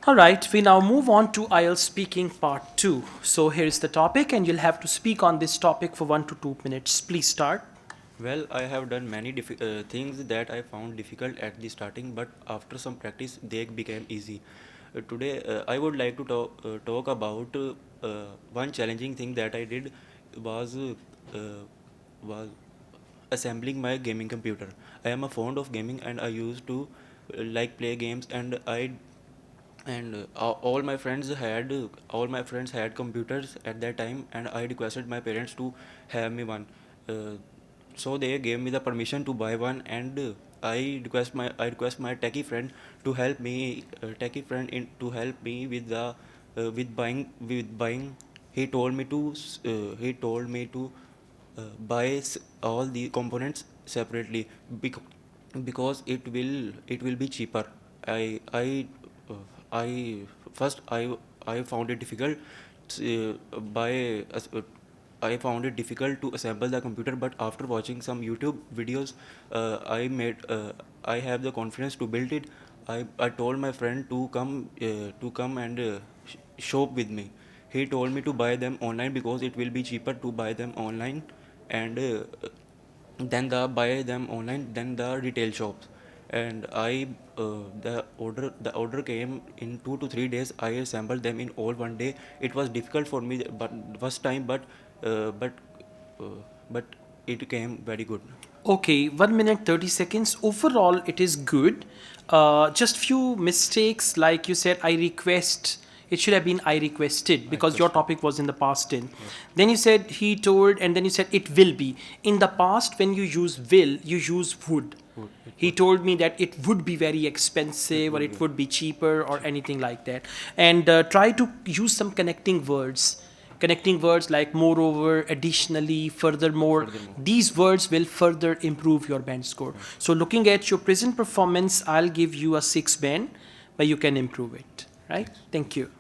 All right, we now move on to IELTS speaking part 2. So here is the topic, and you'll have to speak on this topic for 1 to 2 minutes. Please start. Well, I have done many things that I found difficult at the starting, but after some practice, they became easy. Today, I would like to talk about one challenging thing that I did was was assembling my gaming computer. I am a fond of gaming, and I used to like play games, and all my friends had computers at that time, and I requested my parents to have me one. Uh, so they gave me the permission to buy one, and I request my techie friend in to help me with the with buying. He buy all the components separately, because it will be cheaper. Uh, I first I found it difficult by I found it difficult to assemble the computer, but after watching some YouTube videos, I have the confidence to build it. I told my friend to come and shop with me. He told me to buy them online because it will be cheaper to buy them online, and buy them online than the retail shops. And the order came in 2 to 3 days. I assembled them in all one day. It was difficult for me, but first time, uh, but uh, but it came very good. Okay, 1 minute 30 seconds. Overall, it is good. Just few mistakes, like you said, I request. It should have been I requested I because your requested. topic was in the past tense. Yes. Then you said he told, and then you said it will be. In the past, when you use will, you use would. Would. It He would. told me that it would be very It expensive or would it be would be cheaper or cheap. anything like that. And try to use some connecting words like moreover, additionally, furthermore. Furthermore. These words will further improve your band score. Right. So looking at your present performance, I'll give you a 6 band, but you can improve it, right? Thanks. Thank you.